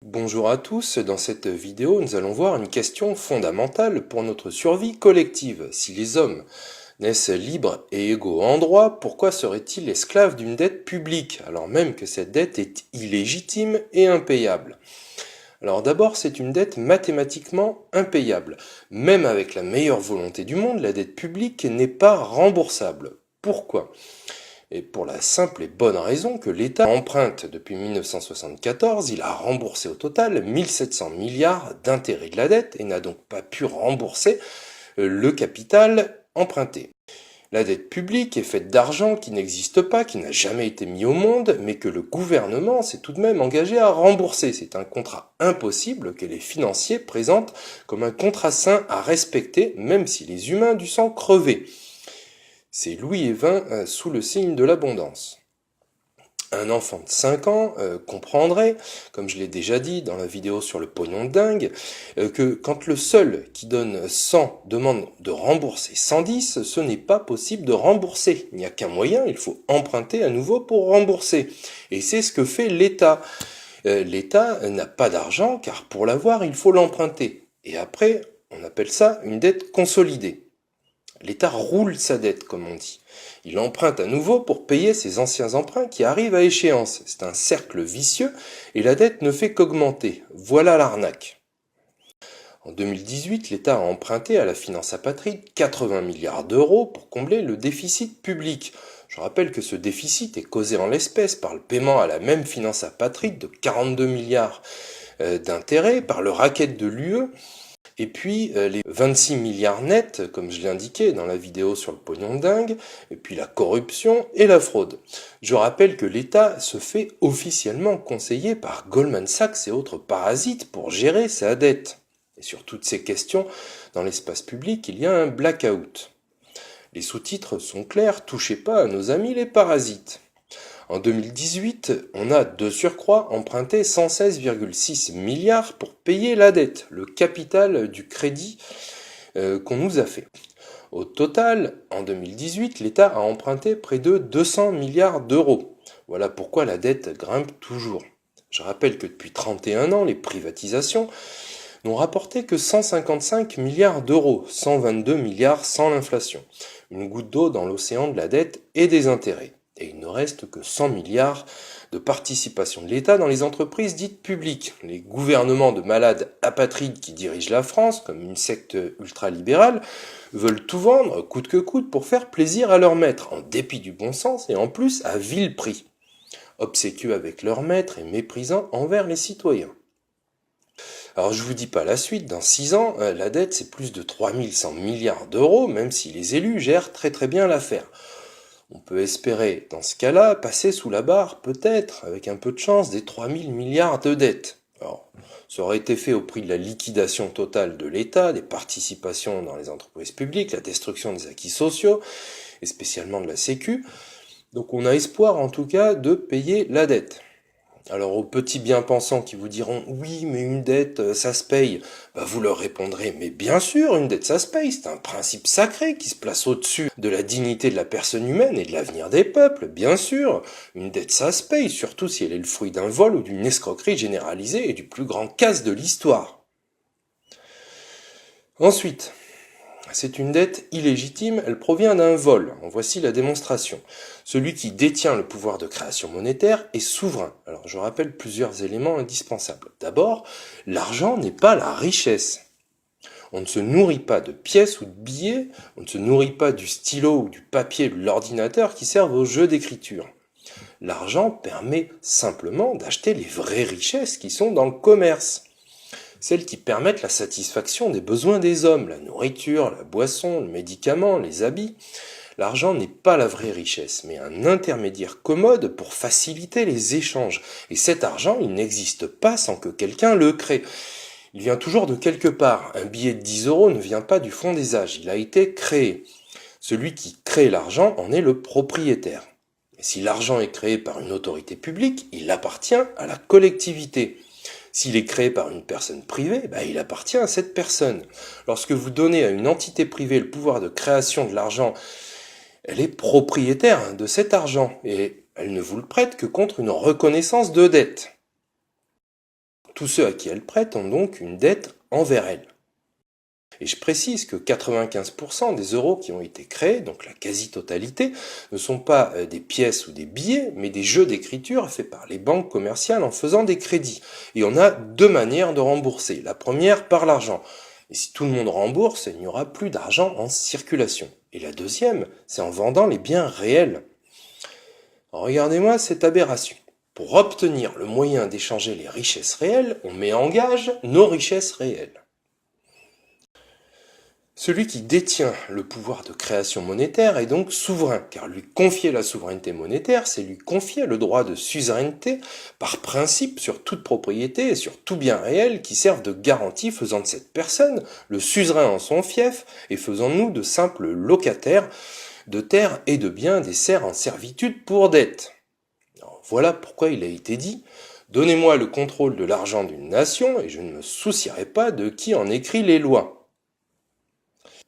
Bonjour à tous, dans cette vidéo nous allons voir une question fondamentale pour notre survie collective. Si les hommes naissent libres et égaux en droit, pourquoi seraient-ils esclaves d'une dette publique, alors même que cette dette est illégitime et impayable? Alors d'abord, c'est une dette mathématiquement impayable. Même avec la meilleure volonté du monde, la dette publique n'est pas remboursable. Pourquoi? Et pour la simple et bonne raison que l'État emprunte depuis 1974, il a remboursé au total 1700 milliards d'intérêts de la dette et n'a donc pas pu rembourser le capital emprunté. La dette publique est faite d'argent qui n'existe pas, qui n'a jamais été mis au monde, mais que le gouvernement s'est tout de même engagé à rembourser. C'est un contrat impossible que les financiers présentent comme un contrat sain à respecter, même si les humains du sang crevaient. C'est Louis Évin sous le signe de l'abondance. Un enfant de 5 ans comprendrait, comme je l'ai déjà dit dans la vidéo sur le pognon de dingue, que quand le seul qui donne 100 demande de rembourser 110, ce n'est pas possible de rembourser. Il n'y a qu'un moyen, il faut emprunter à nouveau pour rembourser. Et c'est ce que fait l'État. L'État n'a pas d'argent car pour l'avoir, il faut l'emprunter. Et après, on appelle ça une dette consolidée. L'État roule sa dette, comme on dit. Il emprunte à nouveau pour payer ses anciens emprunts qui arrivent à échéance. C'est un cercle vicieux et la dette ne fait qu'augmenter. Voilà l'arnaque. En 2018, l'État a emprunté à la finance apatride 80 milliards d'euros pour combler le déficit public. Je rappelle que ce déficit est causé en l'espèce par le paiement à la même finance apatride de 42 milliards d'intérêts, par le racket de l'UE, et puis les 26 milliards nets, comme je l'ai indiqué dans la vidéo sur le pognon de dingue, et puis la corruption et la fraude. Je rappelle que l'État se fait officiellement conseiller par Goldman Sachs et autres parasites pour gérer sa dette. Et sur toutes ces questions, dans l'espace public, il y a un blackout. Les sous-titres sont clairs, touchez pas à nos amis les parasites. En 2018, on a de surcroît emprunté 116,6 milliards pour payer la dette, le capital du crédit qu'on nous a fait. Au total, en 2018, l'État a emprunté près de 200 milliards d'euros. Voilà pourquoi la dette grimpe toujours. Je rappelle que depuis 31 ans, les privatisations n'ont rapporté que 155 milliards d'euros, 122 milliards sans l'inflation. Une goutte d'eau dans l'océan de la dette et des intérêts. Et il ne reste que 100 milliards de participation de l'État dans les entreprises dites publiques. Les gouvernements de malades apatrides qui dirigent la France, comme une secte ultralibérale, veulent tout vendre, coûte que coûte, pour faire plaisir à leur maître, en dépit du bon sens et en plus à vil prix. Obséquieux avec leur maître et méprisants envers les citoyens. Alors je vous dis pas la suite, dans 6 ans, la dette c'est plus de 3100 milliards d'euros, même si les élus gèrent très bien l'affaire. On peut espérer, dans ce cas-là, passer sous la barre, peut-être, avec un peu de chance, des 3000 milliards de dettes. Alors, ça aurait été fait au prix de la liquidation totale de l'État, des participations dans les entreprises publiques, la destruction des acquis sociaux, et spécialement de la Sécu. Donc on a espoir, en tout cas, de payer la dette. Alors aux petits bien-pensants qui vous diront « Oui, mais une dette, ça se paye », vous leur répondrez « Mais bien sûr, une dette, ça se paye, c'est un principe sacré qui se place au-dessus de la dignité de la personne humaine et de l'avenir des peuples, bien sûr. Une dette, ça se paye, surtout si elle est le fruit d'un vol ou d'une escroquerie généralisée et du plus grand casse de l'histoire. » Ensuite, c'est une dette illégitime, elle provient d'un vol. En voici la démonstration. Celui qui détient le pouvoir de création monétaire est souverain. Alors je rappelle plusieurs éléments indispensables. D'abord, l'argent n'est pas la richesse. On ne se nourrit pas de pièces ou de billets, on ne se nourrit pas du stylo ou du papier ou de l'ordinateur qui servent au jeu d'écriture. L'argent permet simplement d'acheter les vraies richesses qui sont dans le commerce. Celles qui permettent la satisfaction des besoins des hommes, la nourriture, la boisson, le médicament, les habits. L'argent n'est pas la vraie richesse, mais un intermédiaire commode pour faciliter les échanges. Et cet argent, il n'existe pas sans que quelqu'un le crée. Il vient toujours de quelque part. Un billet de 10 euros ne vient pas du fond des âges, il a été créé. Celui qui crée l'argent en est le propriétaire. Et si l'argent est créé par une autorité publique, il appartient à la collectivité. S'il est créé par une personne privée, il appartient à cette personne. Lorsque vous donnez à une entité privée le pouvoir de création de l'argent, elle est propriétaire de cet argent et elle ne vous le prête que contre une reconnaissance de dette. Tous ceux à qui elle prête ont donc une dette envers elle. Et je précise que 95% des euros qui ont été créés, donc la quasi-totalité, ne sont pas des pièces ou des billets, mais des jeux d'écriture faits par les banques commerciales en faisant des crédits. Et on a deux manières de rembourser. La première, par l'argent. Et si tout le monde rembourse, il n'y aura plus d'argent en circulation. Et la deuxième, c'est en vendant les biens réels. Alors regardez-moi cette aberration. Pour obtenir le moyen d'échanger les richesses réelles, on met en gage nos richesses réelles. Celui qui détient le pouvoir de création monétaire est donc souverain, car lui confier la souveraineté monétaire, c'est lui confier le droit de suzeraineté par principe sur toute propriété et sur tout bien réel qui servent de garantie, faisant de cette personne le suzerain en son fief et faisant nous de simples locataires de terres et de biens des serfs en servitude pour dette. Alors, voilà pourquoi il a été dit « Donnez-moi le contrôle de l'argent d'une nation et je ne me soucierai pas de qui en écrit les lois ».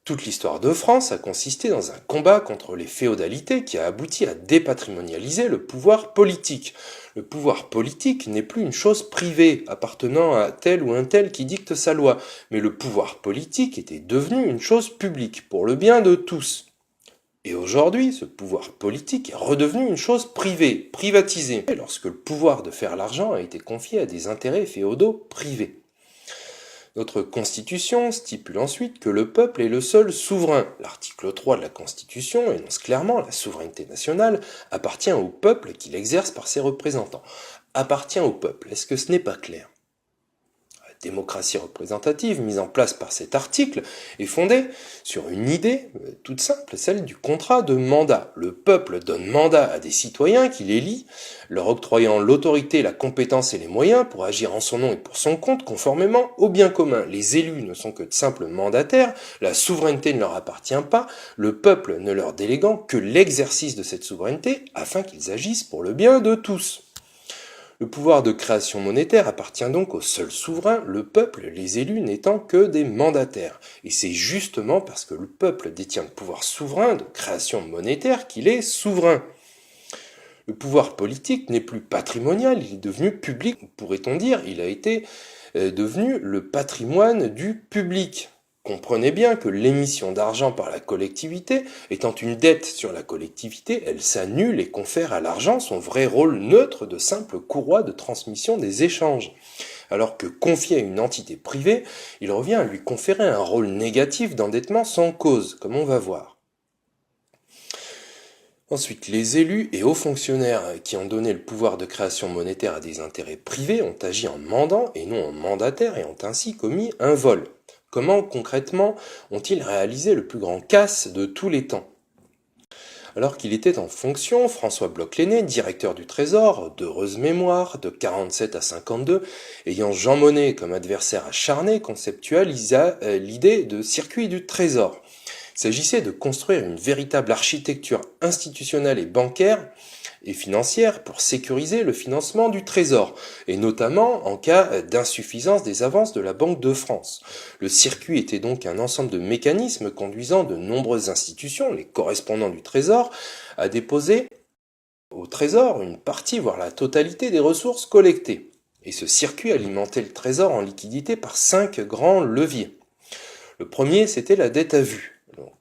Toute l'histoire de France a consisté dans un combat contre les féodalités qui a abouti à dépatrimonialiser le pouvoir politique. Le pouvoir politique n'est plus une chose privée appartenant à tel ou un tel qui dicte sa loi, mais le pouvoir politique était devenu une chose publique pour le bien de tous. Et aujourd'hui, ce pouvoir politique est redevenu une chose privée, privatisée, lorsque le pouvoir de faire l'argent a été confié à des intérêts féodaux privés. Notre Constitution stipule ensuite que le peuple est le seul souverain. L'article 3 de la Constitution énonce clairement la souveraineté nationale appartient au peuple qui l'exerce par ses représentants. Appartient au peuple, est-ce que ce n'est pas clair ? La démocratie représentative mise en place par cet article est fondée sur une idée toute simple, celle du contrat de mandat. Le peuple donne mandat à des citoyens qui l'élit, leur octroyant l'autorité, la compétence et les moyens pour agir en son nom et pour son compte conformément au bien commun. Les élus ne sont que de simples mandataires, la souveraineté ne leur appartient pas, le peuple ne leur déléguant que l'exercice de cette souveraineté afin qu'ils agissent pour le bien de tous. Le pouvoir de création monétaire appartient donc au seul souverain, le peuple, les élus n'étant que des mandataires. Et c'est justement parce que le peuple détient le pouvoir souverain de création monétaire qu'il est souverain. Le pouvoir politique n'est plus patrimonial, il est devenu public, pourrait-on dire, il a été devenu le patrimoine du public. Comprenez bien que l'émission d'argent par la collectivité, étant une dette sur la collectivité, elle s'annule et confère à l'argent son vrai rôle neutre de simple courroie de transmission des échanges. Alors que confié à une entité privée, il revient à lui conférer un rôle négatif d'endettement sans cause, comme on va voir. Ensuite, les élus et hauts fonctionnaires qui ont donné le pouvoir de création monétaire à des intérêts privés ont agi en mandant et non en mandataire et ont ainsi commis un vol. Comment, concrètement, ont-ils réalisé le plus grand casse de tous les temps ? Alors qu'il était en fonction, François Bloch-Lenné, directeur du Trésor, d'heureuse mémoire, de 47 à 52, ayant Jean Monnet comme adversaire acharné, conceptualisa l'idée de circuit du Trésor. Il s'agissait de construire une véritable architecture institutionnelle et bancaire et financière pour sécuriser le financement du Trésor, et notamment en cas d'insuffisance des avances de la Banque de France. Le circuit était donc un ensemble de mécanismes conduisant de nombreuses institutions, les correspondants du Trésor, à déposer au Trésor une partie, voire la totalité des ressources collectées. Et ce circuit alimentait le Trésor en liquidité par 5 grands leviers. Le premier, c'était la dette à vue. Donc,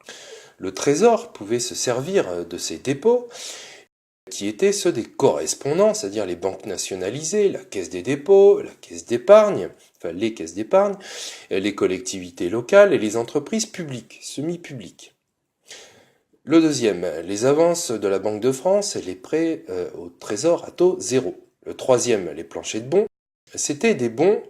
le Trésor pouvait se servir de ces dépôts qui étaient ceux des correspondants, c'est-à-dire les banques nationalisées, la caisse des dépôts, la caisse d'épargne, enfin les caisses d'épargne, les collectivités locales et les entreprises publiques, semi-publiques. Le deuxième, les avances de la Banque de France et les prêts au Trésor à taux zéro. Le troisième, les planchers de bons. C'était des bons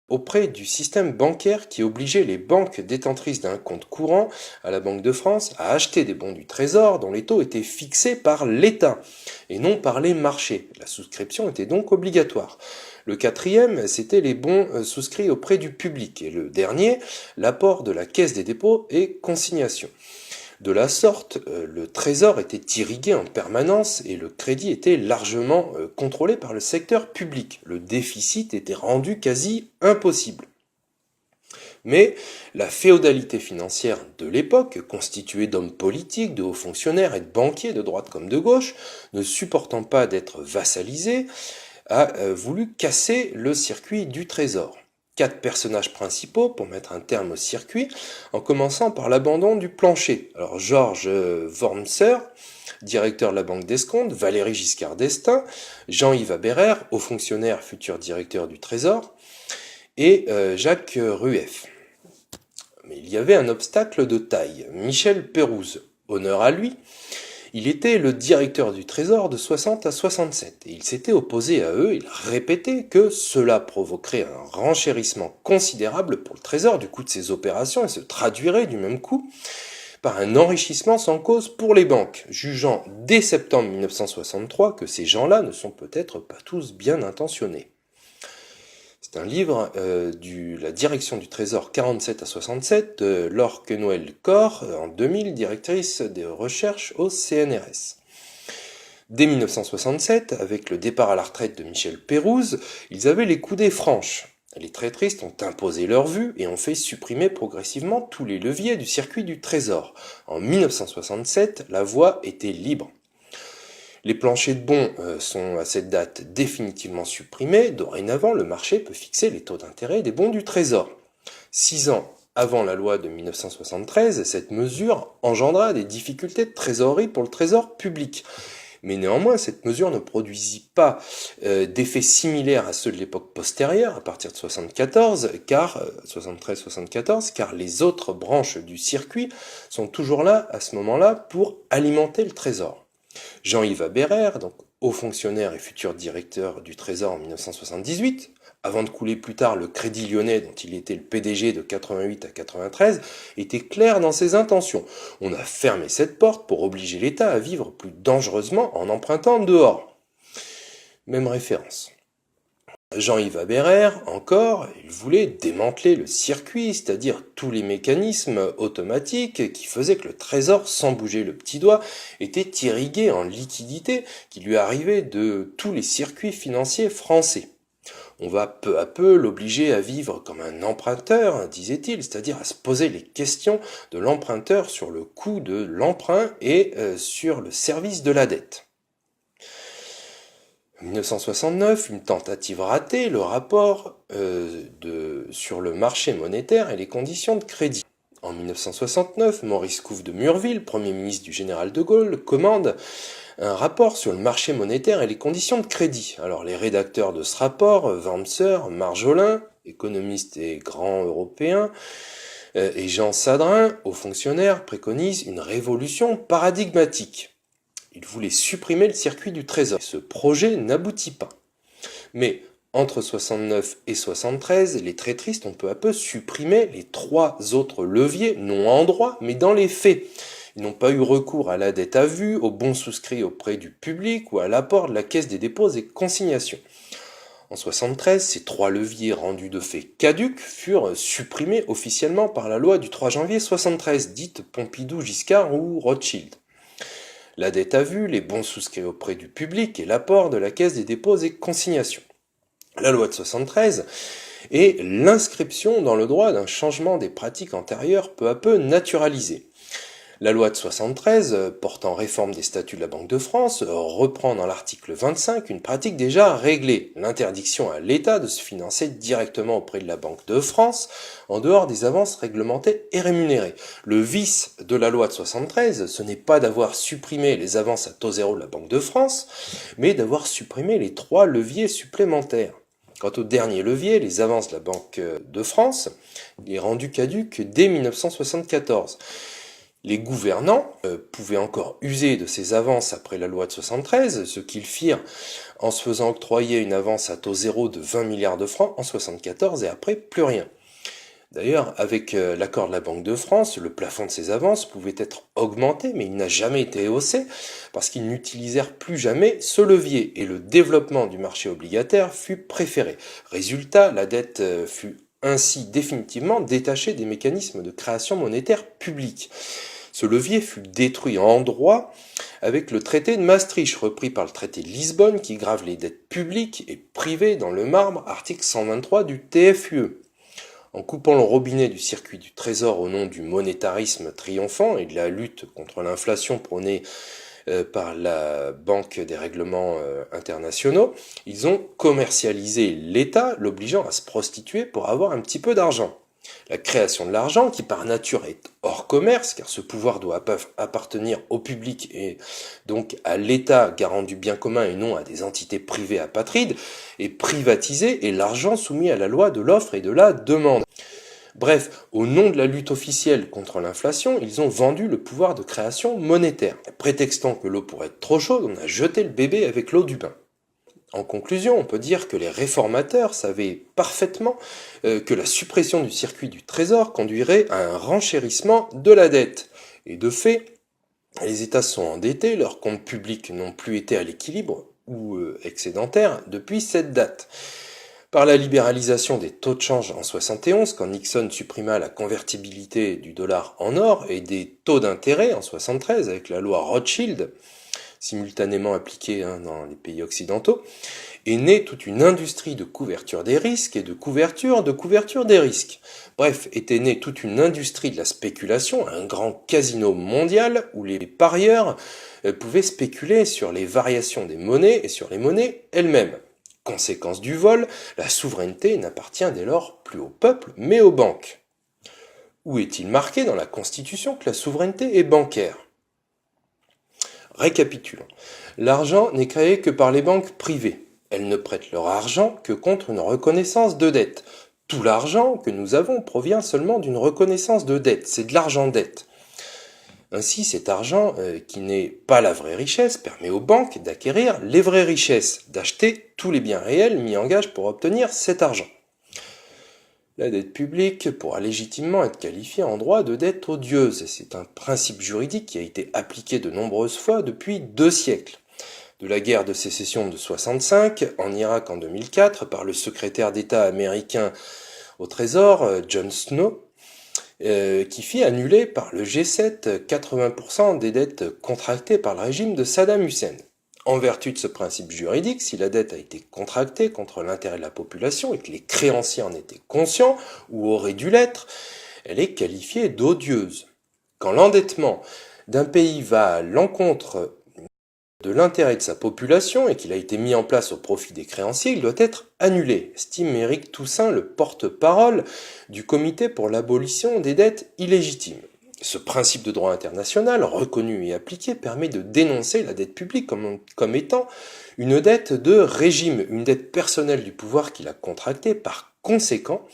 auprès du système bancaire qui obligeait les banques détentrices d'un compte courant à la Banque de France à acheter des bons du Trésor dont les taux étaient fixés par l'État et non par les marchés. La souscription était donc obligatoire. Le quatrième, c'était les bons souscrits auprès du public. Et le dernier, l'apport de la Caisse des dépôts et consignations. De la sorte, le Trésor était irrigué en permanence et le crédit était largement contrôlé par le secteur public. Le déficit était rendu quasi impossible. Mais la féodalité financière de l'époque, constituée d'hommes politiques, de hauts fonctionnaires et de banquiers de droite comme de gauche, ne supportant pas d'être vassalisée, a voulu casser le circuit du trésor. 4 personnages principaux pour mettre un terme au circuit, en commençant par l'abandon du plancher. Alors Georges Wormser, directeur de la Banque d'Escompte, Valéry Giscard d'Estaing, Jean-Yves Aberer, haut fonctionnaire, futur directeur du Trésor, et Jacques Rueff. Mais il y avait un obstacle de taille, Michel Pérouse. Honneur à lui, il était le directeur du Trésor de 60 à 67 et il s'était opposé à eux, il répétait que cela provoquerait un renchérissement considérable pour le Trésor du coût de ses opérations et se traduirait du même coup par un enrichissement sans cause pour les banques, jugeant dès septembre 1963 que ces gens-là ne sont peut-être pas tous bien intentionnés. C'est un livre de la direction du Trésor 47 à 67 de Laure Quenoël-Corr, en 2000, directrice des recherches au CNRS. Dès 1967, avec le départ à la retraite de Michel Pérouse, ils avaient les coudées franches. Les traîtristes ont imposé leur vue et ont fait supprimer progressivement tous les leviers du circuit du Trésor. En 1967, la voie était libre. Les planchers de bons sont à cette date définitivement supprimés. Dorénavant, le marché peut fixer les taux d'intérêt des bons du Trésor. 6 ans avant la loi de 1973, cette mesure engendra des difficultés de trésorerie pour le Trésor public. Mais néanmoins, cette mesure ne produisit pas d'effets similaires à ceux de l'époque postérieure, à partir de 73-74, car les autres branches du circuit sont toujours là, à ce moment-là, pour alimenter le Trésor. Jean-Yves Aberer, donc haut fonctionnaire et futur directeur du Trésor en 1978, avant de couler plus tard le Crédit Lyonnais dont il était le PDG de 88 à 93, était clair dans ses intentions. On a fermé cette porte pour obliger l'État à vivre plus dangereusement en empruntant dehors. Même référence. Jean-Yves Aberer, encore, il voulait démanteler le circuit, c'est-à-dire tous les mécanismes automatiques qui faisaient que le Trésor, sans bouger le petit doigt, était irrigué en liquidités qui lui arrivaient de tous les circuits financiers français. On va peu à peu l'obliger à vivre comme un emprunteur, disait-il, c'est-à-dire à se poser les questions de l'emprunteur sur le coût de l'emprunt et sur le service de la dette. En 1969, une tentative ratée, le rapport sur le marché monétaire et les conditions de crédit. En 1969, Maurice Couve de Murville, Premier ministre du général de Gaulle, commande un rapport sur le marché monétaire et les conditions de crédit. Alors les rédacteurs de ce rapport, Wormser, Marjolin, économiste et grand européen, et Jean Sadrin, haut fonctionnaire, préconisent une révolution paradigmatique. Il voulait supprimer le circuit du Trésor. Ce projet n'aboutit pas. Mais entre 69 et 73, les traîtristes ont peu à peu supprimé les 3 autres leviers, non en droit, mais dans les faits. Ils n'ont pas eu recours à la dette à vue, aux bons souscrits auprès du public ou à l'apport de la Caisse des dépôts et consignations. En 73, ces 3 leviers rendus de fait caducs furent supprimés officiellement par la loi du 3 janvier 73, dite Pompidou-Giscard ou Rothschild. La dette à vue, les bons souscrits auprès du public et l'apport de la Caisse des dépôts et consignations. La loi de 73 est l'inscription dans le droit d'un changement des pratiques antérieures peu à peu naturalisées. La loi de 73, portant réforme des statuts de la Banque de France, reprend dans l'article 25 une pratique déjà réglée, l'interdiction à l'État de se financer directement auprès de la Banque de France, en dehors des avances réglementées et rémunérées. Le vice de la loi de 73, ce n'est pas d'avoir supprimé les avances à taux zéro de la Banque de France, mais d'avoir supprimé les 3 leviers supplémentaires. Quant au dernier levier, les avances de la Banque de France, il est rendu caduc dès 1974. Les gouvernants pouvaient encore user de ces avances après la loi de 73, ce qu'ils firent en se faisant octroyer une avance à taux zéro de 20 milliards de francs en 74 et après plus rien. D'ailleurs, avec l'accord de la Banque de France, le plafond de ces avances pouvait être augmenté, mais il n'a jamais été haussé parce qu'ils n'utilisèrent plus jamais ce levier et le développement du marché obligataire fut préféré. Résultat, la dette fut ainsi définitivement détachée des mécanismes de création monétaire publique. Ce levier fut détruit en droit avec le traité de Maastricht, repris par le traité de Lisbonne qui grave les dettes publiques et privées dans le marbre, article 123 du TFUE. En coupant le robinet du circuit du Trésor au nom du monétarisme triomphant et de la lutte contre l'inflation prônée par la Banque des règlements internationaux, ils ont commercialisé l'État, l'obligeant à se prostituer pour avoir un petit peu d'argent. La création de l'argent, qui par nature est hors commerce, car ce pouvoir doit appartenir au public et donc à l'État garant du bien commun et non à des entités privées apatrides, est privatisée et l'argent soumis à la loi de l'offre et de la demande. Bref, au nom de la lutte officielle contre l'inflation, ils ont vendu le pouvoir de création monétaire. Prétextant que l'eau pourrait être trop chaude, on a jeté le bébé avec l'eau du bain. En conclusion, on peut dire que les réformateurs savaient parfaitement que la suppression du circuit du trésor conduirait à un renchérissement de la dette. Et de fait, les États sont endettés, leurs comptes publics n'ont plus été à l'équilibre ou excédentaires depuis cette date. Par la libéralisation des taux de change en 71, quand Nixon supprima la convertibilité du dollar en or et des taux d'intérêt en 73 avec la loi Rothschild, simultanément appliquée dans les pays occidentaux, est née toute une industrie de couverture des risques et de couverture des risques. Bref, était née toute une industrie de la spéculation, un grand casino mondial où les parieurs pouvaient spéculer sur les variations des monnaies et sur les monnaies elles-mêmes. Conséquence du vol, la souveraineté n'appartient dès lors plus au peuple, mais aux banques. Où est-il marqué dans la Constitution que la souveraineté est bancaire ? Récapitulons. L'argent n'est créé que par les banques privées. Elles ne prêtent leur argent que contre une reconnaissance de dette. Tout l'argent que nous avons provient seulement d'une reconnaissance de dette. C'est de l'argent-dette. Ainsi, cet argent, qui n'est pas la vraie richesse, permet aux banques d'acquérir les vraies richesses, d'acheter tous les biens réels mis en gage pour obtenir cet argent. La dette publique pourra légitimement être qualifiée en droit de dette odieuse. C'est un principe juridique qui a été appliqué de nombreuses fois depuis 2 siècles. De la guerre de sécession de 65, en Irak en 2004, par le secrétaire d'État américain au Trésor, John Snow, qui fit annuler par le G7 80% des dettes contractées par le régime de Saddam Hussein. En vertu de ce principe juridique, si la dette a été contractée contre l'intérêt de la population et que les créanciers en étaient conscients ou auraient dû l'être, elle est qualifiée d'odieuse. Quand l'endettement d'un pays va à l'encontre de l'intérêt de sa population et qu'il a été mis en place au profit des créanciers, il doit être annulé, estime Éric Toussaint, le porte-parole du Comité pour l'abolition des dettes illégitimes. Ce principe de droit international, reconnu et appliqué, permet de dénoncer la dette publique comme étant une dette de régime, une dette personnelle du pouvoir qu'il a contractée. Par conséquent,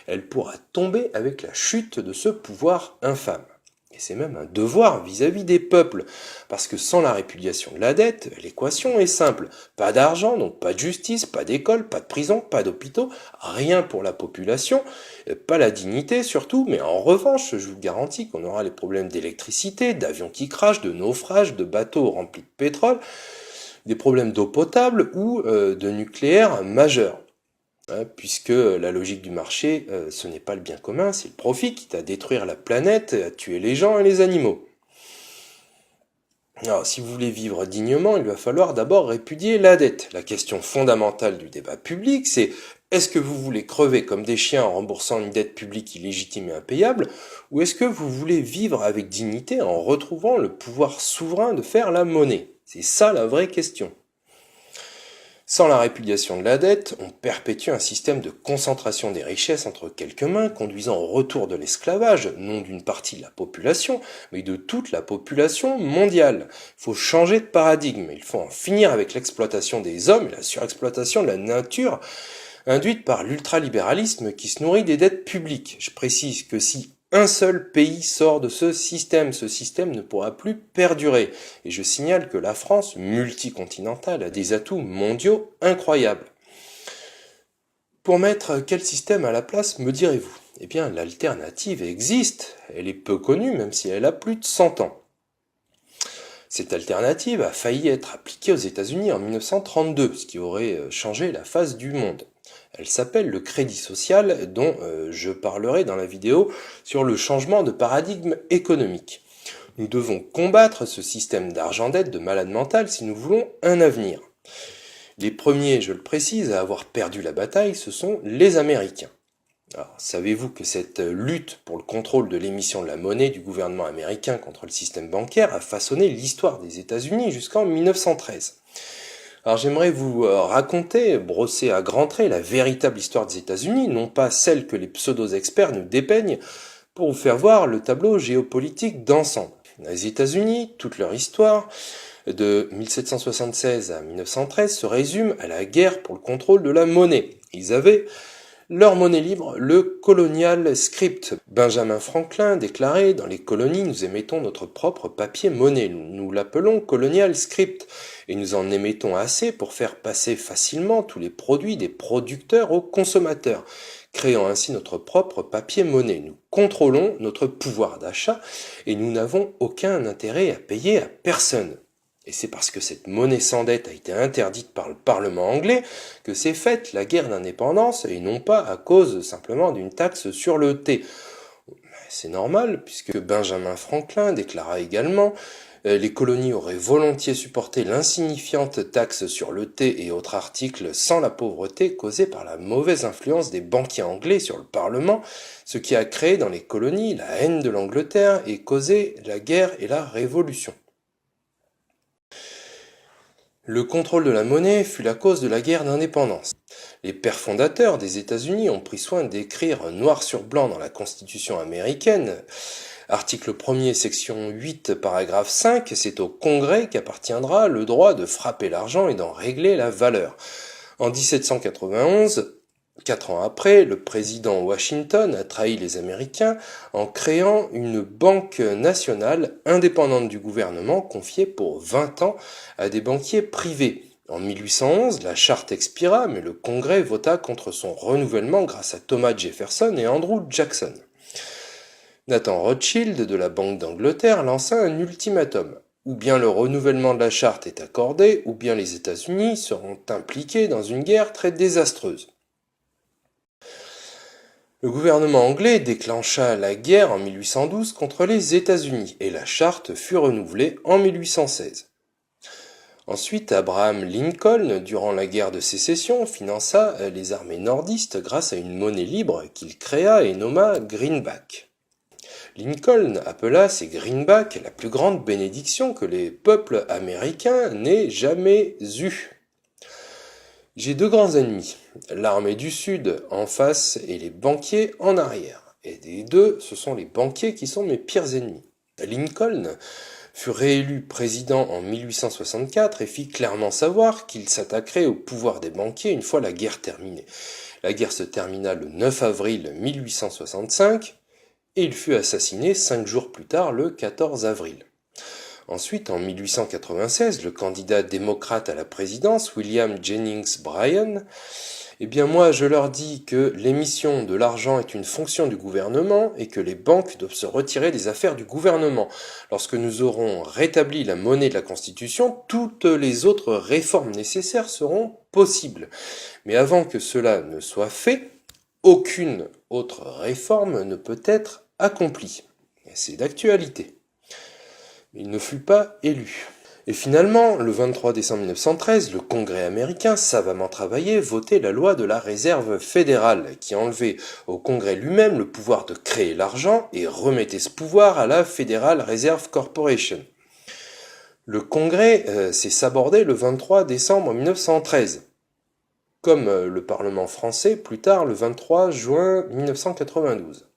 elle pourra tomber avec la chute de ce pouvoir infâme. Et c'est même un devoir vis-à-vis des peuples, parce que sans la répudiation de la dette, l'équation est simple. Pas d'argent, donc pas de justice, pas d'école, pas de prison, pas d'hôpitaux, rien pour la population, pas la dignité surtout, mais en revanche, je vous garantis qu'on aura les problèmes d'électricité, d'avions qui crachent, de naufrages, de bateaux remplis de pétrole, des problèmes d'eau potable ou de nucléaire majeurs. Puisque la logique du marché, ce n'est pas le bien commun, c'est le profit, quitte à détruire la planète, à tuer les gens et les animaux. Alors, si vous voulez vivre dignement, il va falloir d'abord répudier la dette. La question fondamentale du débat public, c'est est-ce que vous voulez crever comme des chiens en remboursant une dette publique illégitime et impayable, ou est-ce que vous voulez vivre avec dignité en retrouvant le pouvoir souverain de faire la monnaie ? C'est ça la vraie question. Sans la répudiation de la dette, on perpétue un système de concentration des richesses entre quelques mains, conduisant au retour de l'esclavage, non d'une partie de la population, mais de toute la population mondiale. Il faut changer de paradigme, il faut en finir avec l'exploitation des hommes et la surexploitation de la nature, induite par l'ultralibéralisme qui se nourrit des dettes publiques. Je précise que si un seul pays sort de ce système ne pourra plus perdurer. Et je signale que la France, multicontinentale, a des atouts mondiaux incroyables. Pour mettre quel système à la place, me direz-vous ? Eh bien, l'alternative existe. Elle est peu connue, même si elle a plus de 100 ans. Cette alternative a failli être appliquée aux États-Unis en 1932, ce qui aurait changé la face du monde. Elle s'appelle le crédit social, dont je parlerai dans la vidéo sur le changement de paradigme économique. Nous devons combattre ce système d'argent-dette de malade mental si nous voulons un avenir. Les premiers, je le précise, à avoir perdu la bataille, ce sont les Américains. Alors, savez-vous que cette lutte pour le contrôle de l'émission de la monnaie du gouvernement américain contre le système bancaire a façonné l'histoire des États-Unis jusqu'en 1913? Alors j'aimerais vous raconter, brosser à grands traits la véritable histoire des États-Unis, non pas celle que les pseudo-experts nous dépeignent, pour vous faire voir le tableau géopolitique d'ensemble. Les États-Unis, toute leur histoire, de 1776 à 1913, se résume à la guerre pour le contrôle de la monnaie. Ils avaient leur monnaie libre, le colonial script. Benjamin Franklin déclarait: dans les colonies, nous émettons notre propre papier monnaie. Nous l'appelons colonial script. Et nous en émettons assez pour faire passer facilement tous les produits des producteurs aux consommateurs, créant ainsi notre propre papier monnaie. Nous contrôlons notre pouvoir d'achat et nous n'avons aucun intérêt à payer à personne. Et c'est parce que cette monnaie sans dette a été interdite par le Parlement anglais que s'est faite la guerre d'indépendance, et non pas à cause simplement d'une taxe sur le thé. C'est normal, puisque Benjamin Franklin déclara également: les colonies auraient volontiers supporté l'insignifiante taxe sur le thé et autres articles sans la pauvreté causée par la mauvaise influence des banquiers anglais sur le Parlement, ce qui a créé dans les colonies la haine de l'Angleterre et causé la guerre et la Révolution. Le contrôle de la monnaie fut la cause de la guerre d'indépendance. Les pères fondateurs des États-Unis ont pris soin d'écrire noir sur blanc dans la Constitution américaine, article 1er, section 8, paragraphe 5, c'est au Congrès qu'appartiendra le droit de frapper l'argent et d'en régler la valeur. En 1791, 4 ans après, le président Washington a trahi les Américains en créant une banque nationale indépendante du gouvernement confiée pour 20 ans à des banquiers privés. En 1811, la charte expira, mais le Congrès vota contre son renouvellement grâce à Thomas Jefferson et Andrew Jackson. Nathan Rothschild de la Banque d'Angleterre lança un ultimatum. Ou bien le renouvellement de la charte est accordé, ou bien les États-Unis seront impliqués dans une guerre très désastreuse. Le gouvernement anglais déclencha la guerre en 1812 contre les États-Unis et la charte fut renouvelée en 1816. Ensuite, Abraham Lincoln, durant la guerre de sécession, finança les armées nordistes grâce à une monnaie libre qu'il créa et nomma Greenback. Lincoln appela ces greenbacks la plus grande bénédiction que les peuples américains n'aient jamais eue. J'ai deux grands ennemis, l'armée du Sud en face et les banquiers en arrière. Et des deux, ce sont les banquiers qui sont mes pires ennemis. Lincoln fut réélu président en 1864 et fit clairement savoir qu'il s'attaquerait au pouvoir des banquiers une fois la guerre terminée. La guerre se termina le 9 avril 1865 et il fut assassiné 5 jours plus tard, le 14 avril. Ensuite, en 1896, le candidat démocrate à la présidence, William Jennings Bryan, moi je leur dis que l'émission de l'argent est une fonction du gouvernement et que les banques doivent se retirer des affaires du gouvernement. Lorsque nous aurons rétabli la monnaie de la Constitution, toutes les autres réformes nécessaires seront possibles. Mais avant que cela ne soit fait, aucune autre réforme ne peut être accomplie. Et c'est d'actualité. Il ne fut pas élu. Et finalement, le 23 décembre 1913, le Congrès américain, savamment travaillé, votait la loi de la réserve fédérale, qui enlevait au Congrès lui-même le pouvoir de créer l'argent et remettait ce pouvoir à la Federal Reserve Corporation. Le Congrès s'est sabordé le 23 décembre 1913, comme le Parlement français plus tard le 23 juin 1992.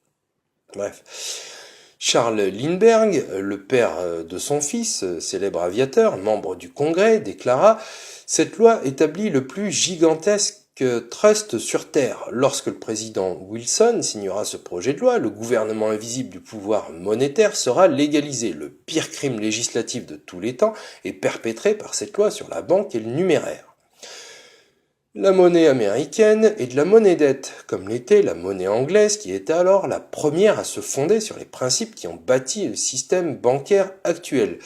Bref. Charles Lindbergh, le père de son fils, célèbre aviateur, membre du Congrès, déclara: « Cette loi établit le plus gigantesque trust sur Terre. Lorsque le président Wilson signera ce projet de loi, le gouvernement invisible du pouvoir monétaire sera légalisé. Le pire crime législatif de tous les temps est perpétré par cette loi sur la banque et le numéraire. » La monnaie américaine est de la monnaie dette, comme l'était la monnaie anglaise qui était alors la première à se fonder sur les principes qui ont bâti le système bancaire actuel.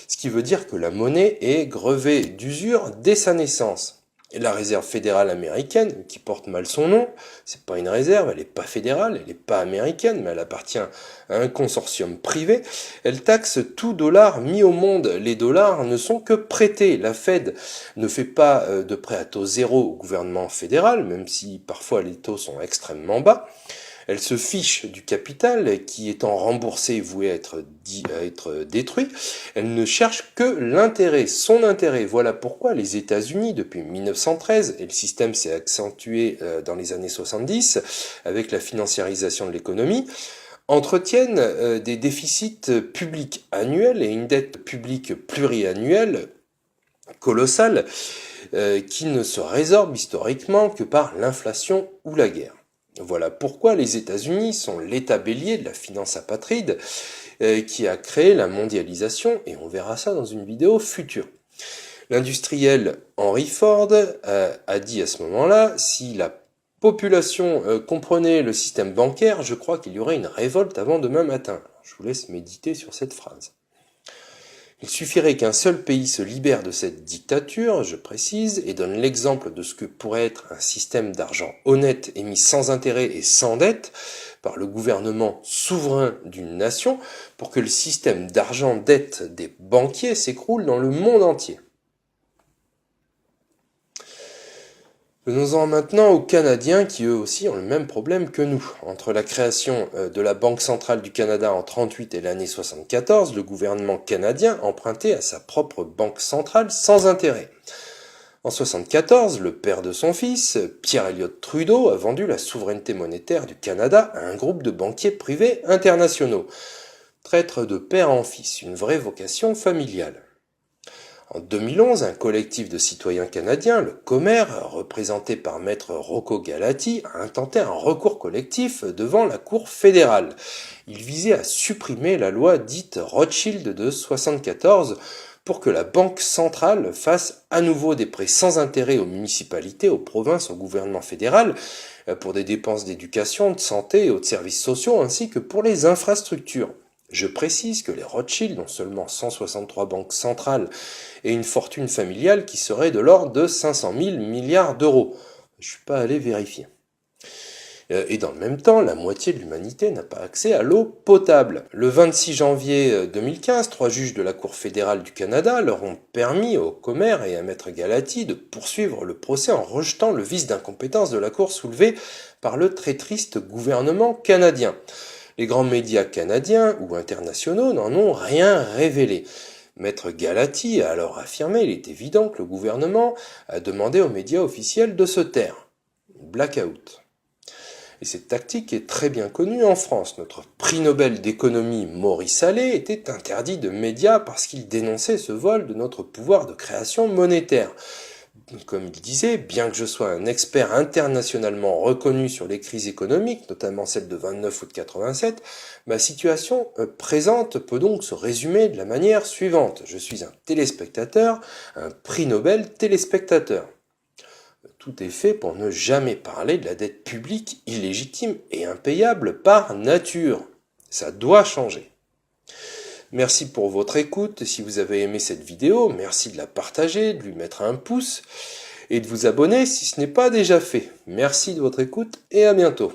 Ce qui veut dire que la monnaie est grevée d'usure dès sa naissance. Et la réserve fédérale américaine, qui porte mal son nom, c'est pas une réserve, elle n'est pas fédérale, elle n'est pas américaine, mais elle appartient à un consortium privé, elle taxe tout dollar mis au monde. Les dollars ne sont que prêtés. La Fed ne fait pas de prêt à taux zéro au gouvernement fédéral, même si parfois les taux sont extrêmement bas. Elle se fiche du capital qui, étant remboursé, est voué à être détruit. Elle ne cherche que l'intérêt, son intérêt. Voilà pourquoi les États-Unis, depuis 1913, et le système s'est accentué dans les années 70 avec la financiarisation de l'économie, entretiennent des déficits publics annuels et une dette publique pluriannuelle colossale qui ne se résorbe historiquement que par l'inflation ou la guerre. Voilà pourquoi les États-Unis sont l'état bélier de la finance apatride qui a créé la mondialisation, et on verra ça dans une vidéo future. L'industriel Henry Ford a dit à ce moment-là, si la population comprenait le système bancaire, je crois qu'il y aurait une révolte avant demain matin. Je vous laisse méditer sur cette phrase. Il suffirait qu'un seul pays se libère de cette dictature, je précise, et donne l'exemple de ce que pourrait être un système d'argent honnête émis sans intérêt et sans dette par le gouvernement souverain d'une nation, pour que le système d'argent-dette des banquiers s'écroule dans le monde entier. Venons-en maintenant aux Canadiens qui eux aussi ont le même problème que nous. Entre la création de la Banque centrale du Canada en 1938 et l'année 1974, le gouvernement canadien empruntait à sa propre banque centrale sans intérêt. En 1974, le père de son fils, Pierre Elliott Trudeau, a vendu la souveraineté monétaire du Canada à un groupe de banquiers privés internationaux. Traître de père en fils, une vraie vocation familiale. En 2011, un collectif de citoyens canadiens, le Comer, représenté par maître Rocco Galati, a intenté un recours collectif devant la Cour fédérale. Il visait à supprimer la loi dite Rothschild de 1974 pour que la Banque centrale fasse à nouveau des prêts sans intérêt aux municipalités, aux provinces, au gouvernement fédéral, pour des dépenses d'éducation, de santé et aux services sociaux, ainsi que pour les infrastructures. Je précise que les Rothschild ont seulement 163 banques centrales et une fortune familiale qui serait de l'ordre de 500 000 milliards d'euros. Je ne suis pas allé vérifier. Et dans le même temps, la moitié de l'humanité n'a pas accès à l'eau potable. Le 26 janvier 2015, 3 juges de la Cour fédérale du Canada leur ont permis au Comer et à maître Galati de poursuivre le procès en rejetant le vice d'incompétence de la Cour soulevé par le très triste gouvernement canadien. Les grands médias canadiens ou internationaux n'en ont rien révélé. Maître Galati a alors affirmé, il est évident que le gouvernement a demandé aux médias officiels de se taire. Blackout. Et cette tactique est très bien connue en France. Notre prix Nobel d'économie Maurice Allais était interdit de médias parce qu'il dénonçait ce vol de notre pouvoir de création monétaire. Comme il disait, bien que je sois un expert internationalement reconnu sur les crises économiques, notamment celle de 29 août 87, ma situation présente peut donc se résumer de la manière suivante. Je suis un téléspectateur, un prix Nobel téléspectateur. Tout est fait pour ne jamais parler de la dette publique illégitime et impayable par nature. Ça doit changer. Merci pour votre écoute. Si vous avez aimé cette vidéo, merci de la partager, de lui mettre un pouce et de vous abonner si ce n'est pas déjà fait. Merci de votre écoute et à bientôt.